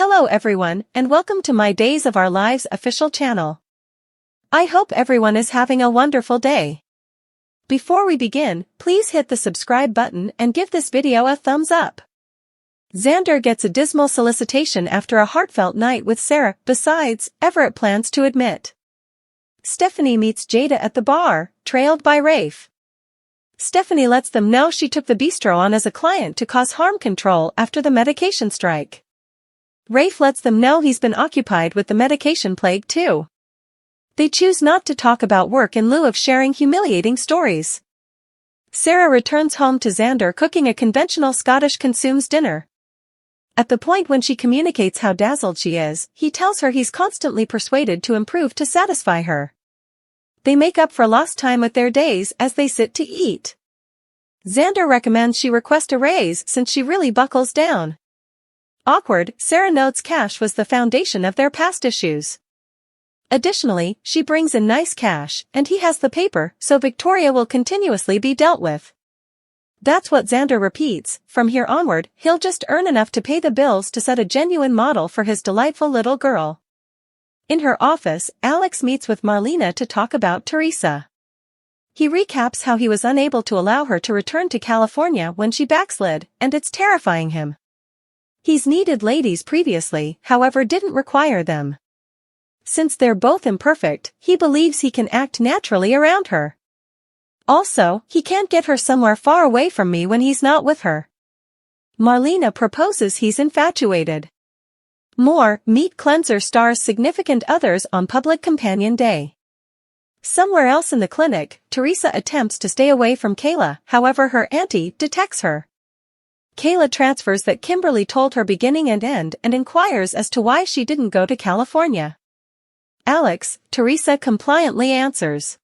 Hello everyone, and welcome to my Days of Our Lives official channel. I hope everyone is having a wonderful day. Before we begin, please hit the subscribe button and give this video a thumbs up. Xander gets a dismal solicitation after a heartfelt night with Sarah. Besides, Everett plans to admit. Stephanie meets Jada at the bar, trailed by Rafe. Stephanie lets them know she took the bistro on as a client to cause harm control after the medication strike. Rafe lets them know he's been occupied with the medication plague too. They choose not to talk about work in lieu of sharing humiliating stories. Sarah returns home to Xander cooking a conventional Scottish consumes dinner. At the point when she communicates how dazzled she is, he tells her he's constantly persuaded to improve to satisfy her. They make up for lost time with their days as they sit to eat. Xander recommends she request a raise since she really buckles down. Awkward, Sarah notes cash was the foundation of their past issues. Additionally, she brings in nice cash, and he has the paper, so Victoria will continuously be dealt with. That's what Xander repeats. From here onward, he'll just earn enough to pay the bills to set a genuine model for his delightful little girl. In her office, Alex meets with Marlena to talk about Teresa. He recaps how he was unable to allow her to return to California when she backslid, and it's terrifying him. He's needed ladies previously, however didn't require them. Since they're both imperfect, he believes he can act naturally around her. Also, he can't get her somewhere far away from me when he's not with her. Marlena proposes he's infatuated. More, meet Cleanser stars significant others on Public Companion Day. Somewhere else in the clinic, Teresa attempts to stay away from Kayla, however her auntie detects her. Kayla transfers that Kimberly told her beginning and end and inquires as to why she didn't go to California. Alex, Teresa compliantly answers.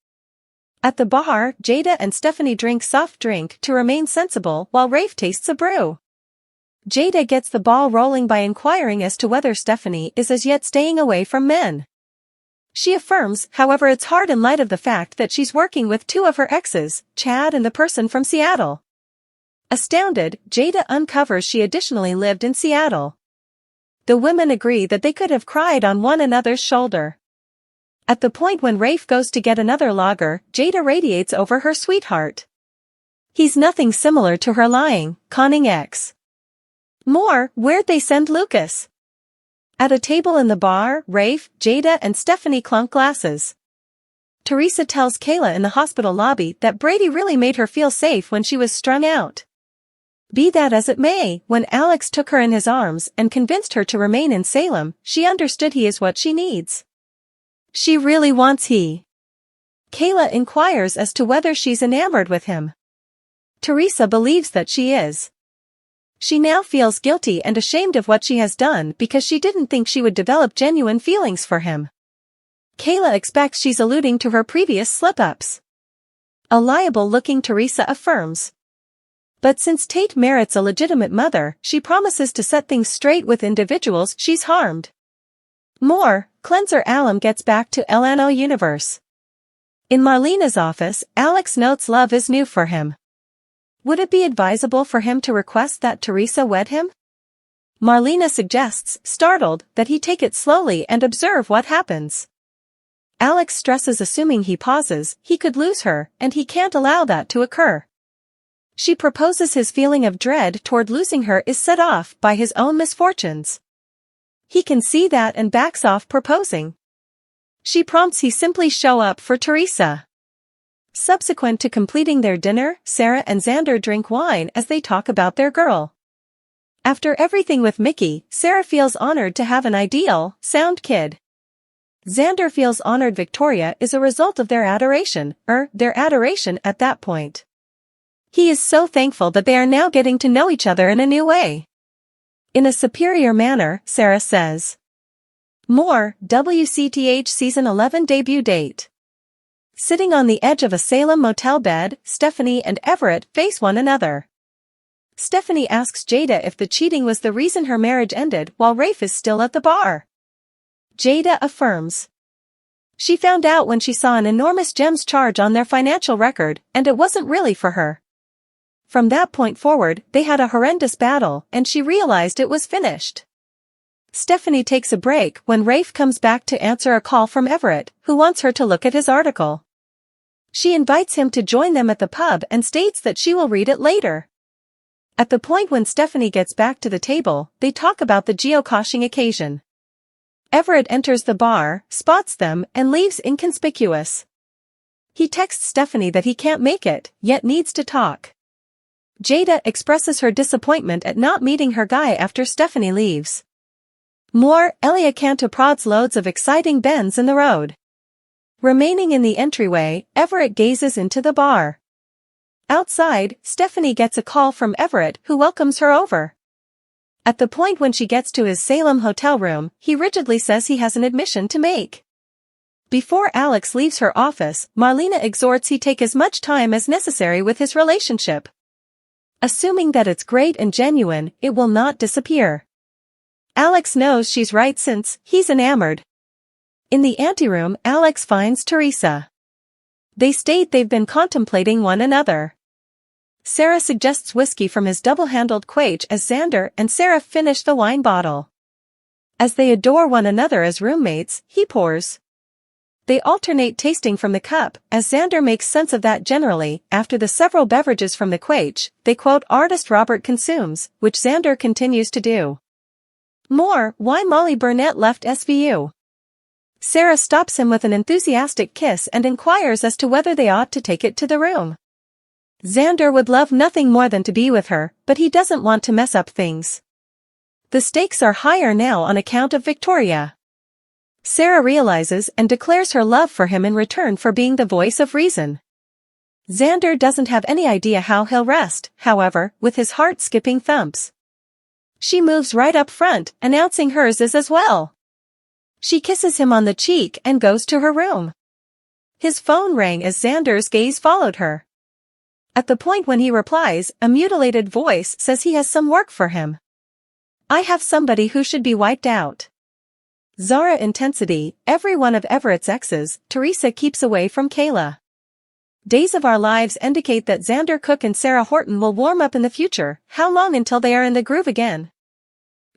At the bar, Jada and Stephanie drink soft drink to remain sensible while Rafe tastes a brew. Jada gets the ball rolling by inquiring as to whether Stephanie is as yet staying away from men. She affirms, however it's hard in light of the fact that she's working with two of her exes, Chad and the person from Seattle. Astounded, Jada uncovers she additionally lived in Seattle. The women agree that they could have cried on one another's shoulder. At the point when Rafe goes to get another lager, Jada radiates over her sweetheart. He's nothing similar to her lying, conning ex. More, where'd they send Lucas? At a table in the bar, Rafe, Jada and Stephanie clunk glasses. Teresa tells Kayla in the hospital lobby that Brady really made her feel safe when she was strung out. Be that as it may, when Alex took her in his arms and convinced her to remain in Salem, she understood he is what she needs. She really wants he. Kayla inquires as to whether she's enamored with him. Teresa believes that she is. She now feels guilty and ashamed of what she has done because she didn't think she would develop genuine feelings for him. Kayla expects she's alluding to her previous slip-ups. A liable-looking Teresa affirms. But since Tate merits a legitimate mother, she promises to set things straight with individuals she's harmed. More, Cleanser Alum gets back to LNO universe. In Marlena's office, Alex notes love is new for him. Would it be advisable for him to request that Teresa wed him? Marlena suggests, startled, that he take it slowly and observe what happens. Alex stresses assuming he pauses, he could lose her, and he can't allow that to occur. She proposes his feeling of dread toward losing her is set off by his own misfortunes. He can see that and backs off proposing. She prompts he simply show up for Teresa. Subsequent to completing their dinner, Sarah and Xander drink wine as they talk about their girl. After everything with Mickey, Sarah feels honored to have an ideal, sound kid. Xander feels honored Victoria is a result of their adoration at that point. He is so thankful that they are now getting to know each other in a new way. In a superior manner, Sarah says. More, WCTH Season 11 debut date. Sitting on the edge of a Salem motel bed, Stephanie and Everett face one another. Stephanie asks Jada if the cheating was the reason her marriage ended while Rafe is still at the bar. Jada affirms. She found out when she saw an enormous gems charge on their financial record, and it wasn't really for her. From that point forward, they had a horrendous battle, and she realized it was finished. Stephanie takes a break when Rafe comes back to answer a call from Everett, who wants her to look at his article. She invites him to join them at the pub and states that she will read it later. At the point when Stephanie gets back to the table, they talk about the geocaching occasion. Everett enters the bar, spots them, and leaves inconspicuous. He texts Stephanie that he can't make it, yet needs to talk. Jada expresses her disappointment at not meeting her guy after Stephanie leaves. More, Elia Canto prods loads of exciting bends in the road. Remaining in the entryway, Everett gazes into the bar. Outside, Stephanie gets a call from Everett, who welcomes her over. At the point when she gets to his Salem hotel room, he rigidly says he has an admission to make. Before Alex leaves her office, Marlena exhorts he take as much time as necessary with his relationship. Assuming that it's great and genuine, it will not disappear. Alex knows she's right since he's enamored. In the anteroom, Alex finds Teresa. They state they've been contemplating one another. Sarah suggests whiskey from his double-handled quaich as Xander and Sarah finish the wine bottle. As they adore one another as roommates, he pours. They alternate tasting from the cup, as Xander makes sense of that generally. After the several beverages from the quaich, they quote artist Robert consumes, which Xander continues to do. More, why Molly Burnett left SVU. Sarah stops him with an enthusiastic kiss and inquires as to whether they ought to take it to the room. Xander would love nothing more than to be with her, but he doesn't want to mess up things. The stakes are higher now on account of Victoria. Sarah realizes and declares her love for him in return for being the voice of reason. Xander doesn't have any idea how he'll rest, however, with his heart skipping thumps. She moves right up front, announcing hers is as well. She kisses him on the cheek and goes to her room. His phone rang as Xander's gaze followed her. At the point when he replies, a mutilated voice says he has some work for him. I have somebody who should be wiped out. Zara intensity, every one of Everett's exes, Teresa keeps away from Kayla. Days of Our Lives indicate that Xander Cook and Sarah Horton will warm up in the future. How long until they are in the groove again?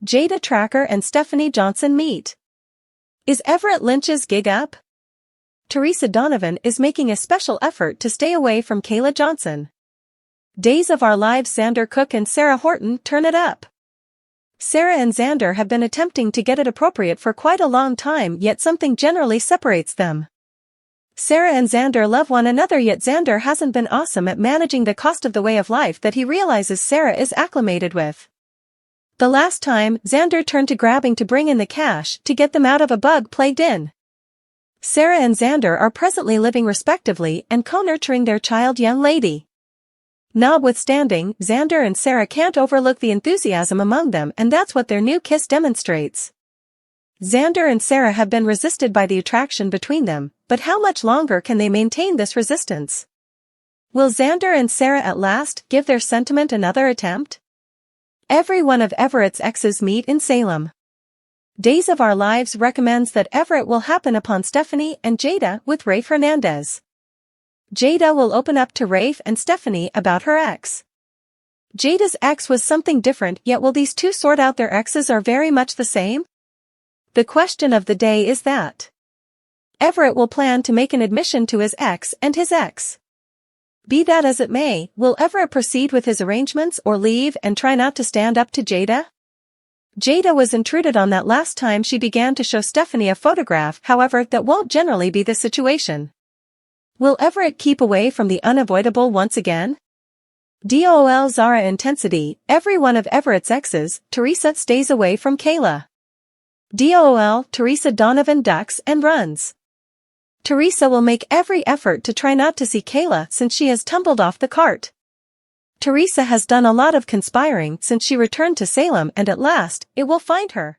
Jada Tracker and Stephanie Johnson meet. Is Everett Lynch's gig up? Teresa Donovan is making a special effort to stay away from Kayla Johnson. Days of Our Lives Xander Cook and Sarah Horton turn it up. Sarah and Xander have been attempting to get it appropriate for quite a long time, yet something generally separates them. Sarah and Xander love one another, yet Xander hasn't been awesome at managing the cost of the way of life that he realizes Sarah is acclimated with. The last time, Xander turned to grabbing to bring in the cash to get them out of a bug-plagued inn. Sarah and Xander are presently living respectively and co-nurturing their child young lady. Notwithstanding, Xander and Sarah can't overlook the enthusiasm among them, and that's what their new kiss demonstrates. Xander and Sarah have been resisted by the attraction between them, but how much longer can they maintain this resistance? Will Xander and Sarah at last give their sentiment another attempt? Every one of Everett's exes meet in Salem. Days of Our Lives recommends that Everett will happen upon Stephanie and Jada with Rafe Hernandez. Jada will open up to Rafe and Stephanie about her ex. Jada's ex was something different, yet will these two sort out their exes are very much the same? The question of the day is that. Everett will plan to make an admission to his ex and his ex. Be that as it may, will Everett proceed with his arrangements or leave and try not to stand up to Jada? Jada was intruded on that last time she began to show Stephanie a photograph, however, that won't generally be the situation. Will Everett keep away from the unavoidable once again? DOL Zara intensity, every one of Everett's exes, Teresa stays away from Kayla. DOL Teresa Donovan ducks and runs. Teresa will make every effort to try not to see Kayla since she has tumbled off the cart. Teresa has done a lot of conspiring since she returned to Salem, and at last, it will find her.